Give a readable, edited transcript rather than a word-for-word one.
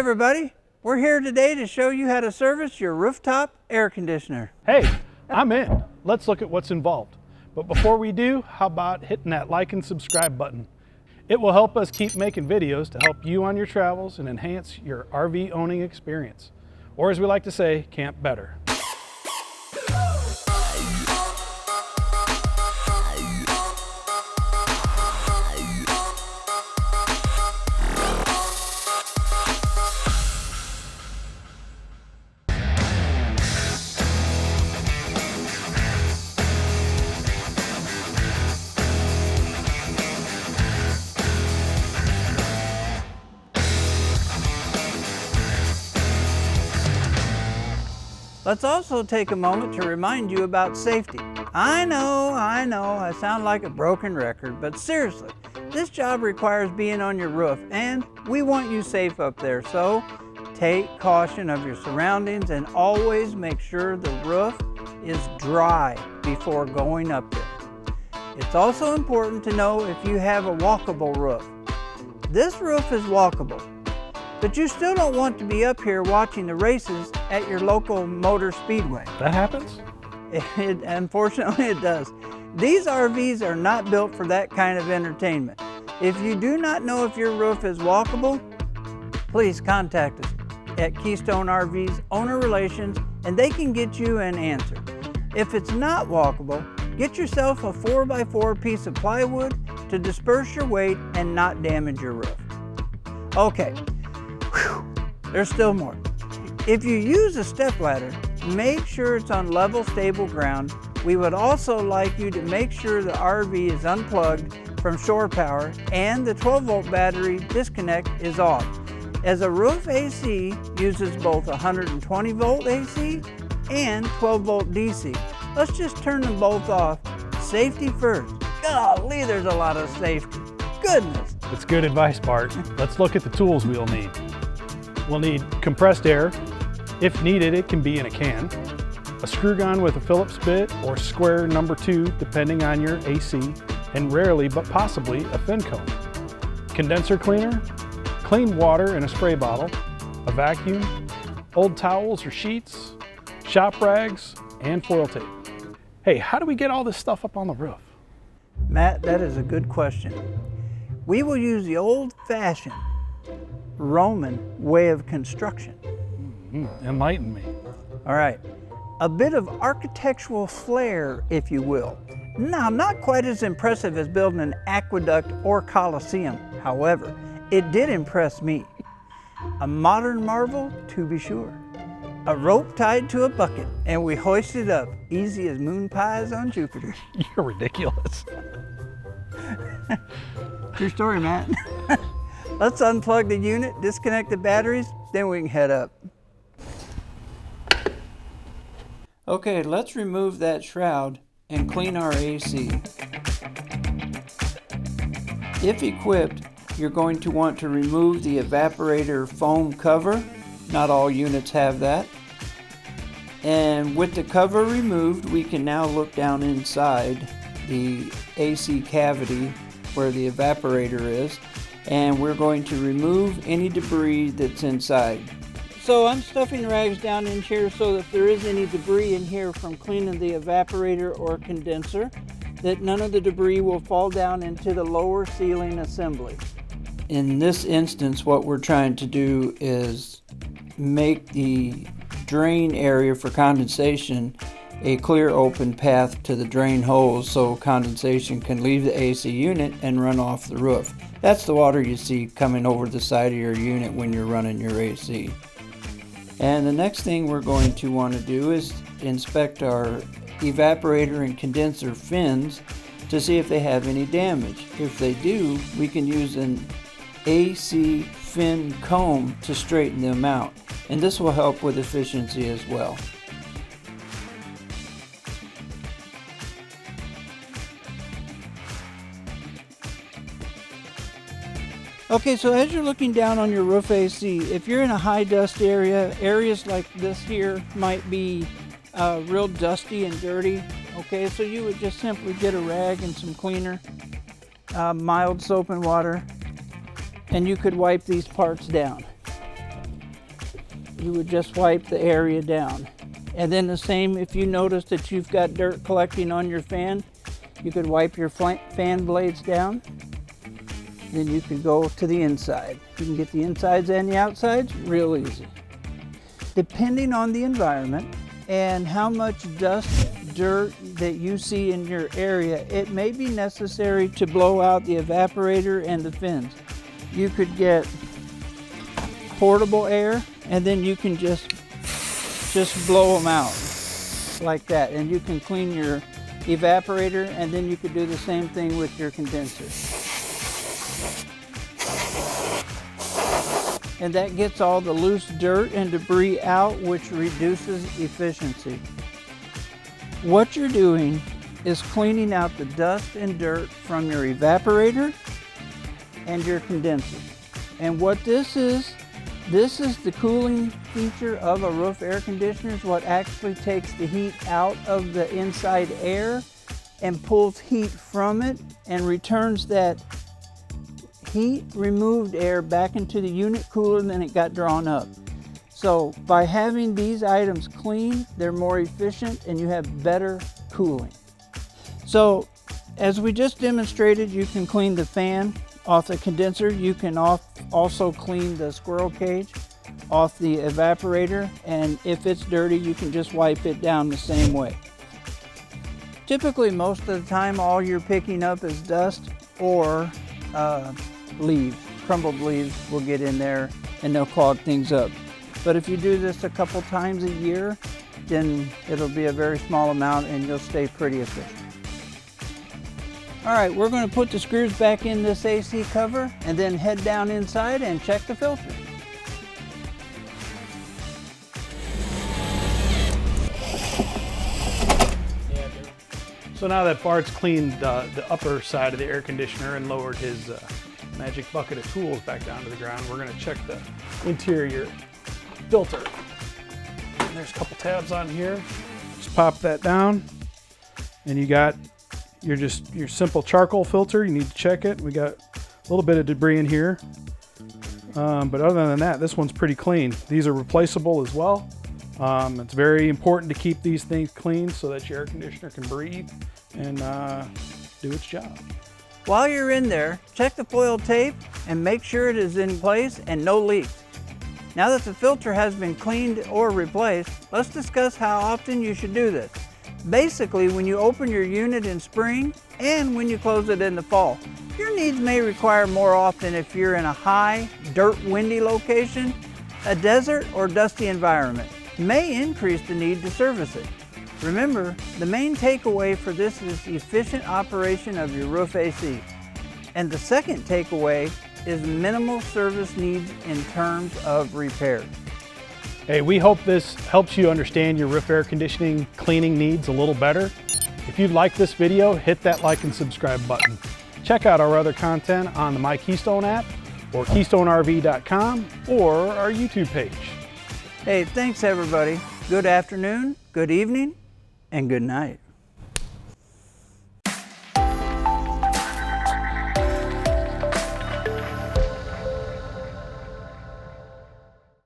everybody, we're here today to show you how to service your rooftop air conditioner. Hey, I'm in. Let's look at what's involved. But before we do, how about hitting that like and subscribe button? It will help us keep making videos to help you on your travels and enhance your RV owning experience. Or as we like to say, camp better. Let's also take a moment to remind you about safety. I know, I sound like a broken record, but seriously, this job requires being on your roof, and we want you safe up there, so take caution of your surroundings and always make sure the roof is dry before going up there. It's also important to know if you have a walkable roof. This roof is walkable, but you still don't want to be up here watching the races at your local motor speedway. That happens? Unfortunately, it does. These RVs are not built for that kind of entertainment. If you do not know if your roof is walkable, please contact us at Keystone RV's Owner Relations, and they can get you an answer. If it's not walkable, get yourself a 4x4 piece of plywood to disperse your weight and not damage your roof. Okay. There's still more. If you use a stepladder, make sure it's on level, stable ground. We would also like you to make sure the RV is unplugged from shore power and the 12-volt battery disconnect is off, as a roof AC uses both 120-volt AC and 12-volt DC. Let's just turn them both off. Safety first. Golly, there's a lot of safety. Goodness. That's good advice, Bart. Let's look at the tools we'll need. We'll need compressed air. If needed, it can be in a can. A screw gun with a Phillips bit or square number 2, depending on your AC, and rarely but possibly a thin cone. Condenser cleaner, clean water in a spray bottle, a vacuum, old towels or sheets, shop rags, and foil tape. Hey, how do we get all this stuff up on the roof? Matt, that is a good question. We will use the old-fashioned Roman way of construction. Enlighten me. All right, a bit of architectural flair, if you will. Now, not quite as impressive as building an aqueduct or coliseum. However, it did impress me. A modern marvel, to be sure. A rope tied to a bucket, and we hoisted up, easy as moon pies on Jupiter. You're ridiculous. True story, Matt. Let's unplug the unit, disconnect the batteries, then we can head up. Okay, let's remove that shroud and clean our AC. If equipped, you're going to want to remove the evaporator foam cover. Not all units have that. And with the cover removed, we can now look down inside the AC cavity where the evaporator is, and we're going to remove any debris that's inside. So I'm stuffing rags down in here so that if there is any debris in here from cleaning the evaporator or condenser, that none of the debris will fall down into the lower ceiling assembly. In this instance, what we're trying to do is make the drain area for condensation a clear open path to the drain holes so condensation can leave the AC unit and run off the roof. That's the water you see coming over the side of your unit when you're running your AC. And the next thing we're going to want to do is inspect our evaporator and condenser fins to see if they have any damage. If they do, we can use an AC fin comb to straighten them out, and this will help with efficiency as well. Okay, so as you're looking down on your roof AC, if you're in a high dust area, areas like this here might be real dusty and dirty. Okay, so you would just simply get a rag and some cleaner, mild soap and water, and you could wipe these parts down. you would just wipe the area down. And then the same, if you notice that you've got dirt collecting on your fan, you could wipe your fan blades down. Then you can go to the inside. You can get the insides and the outsides real easy. Depending on the environment and how much dust, dirt that you see in your area, it may be necessary to blow out the evaporator and the fins. You could get portable air, and then you can just blow them out like that, and you can clean your evaporator, and then you could do the same thing with your condenser. And that gets all the loose dirt and debris out, which reduces efficiency. What you're doing is cleaning out the dust and dirt from your evaporator and your condenser. And what this is the cooling feature of a roof air conditioner. Is what actually takes the heat out of the inside air and pulls heat from it and returns that heat removed air back into the unit cooler than it got drawn up. So by having these items clean, they're more efficient and you have better cooling. So as we just demonstrated, you can clean the fan off the condenser. You can also clean the squirrel cage off the evaporator, and if it's dirty, you can just wipe it down the same way. Typically, most of the time, all you're picking up is dust or leaves. Crumbled leaves will get in there and they'll clog things up. But if you do this a couple times a year, then it'll be a very small amount and you'll stay pretty efficient. All right, we're going to put the screws back in this AC cover and then head down inside and check the filter. So now that Bart's cleaned the upper side of the air conditioner and lowered his magic bucket of tools back down to the ground, we're going to check the interior filter. And there's a couple tabs on here. Just pop that down and you got your simple charcoal filter. You need to check it. We got a little bit of debris in here, but other than that, this one's pretty clean. These are replaceable as well. It's very important to keep these things clean so that your air conditioner can breathe and do its job. While you're in there, check the foil tape and make sure it is in place and no leaks. Now that the filter has been cleaned or replaced, let's discuss how often you should do this. Basically, when you open your unit in spring and when you close it in the fall. Your needs may require more often if you're in a high, dirt, windy location. A desert or dusty environment may increase the need to service it. Remember, the main takeaway for this is efficient operation of your roof AC. And the second takeaway is minimal service needs in terms of repairs. Hey, we hope this helps you understand your roof air conditioning cleaning needs a little better. If you like this video, hit that like and subscribe button. Check out our other content on the My Keystone app or KeystoneRV.com or our YouTube page. Hey, thanks everybody. Good afternoon, good evening, and good night.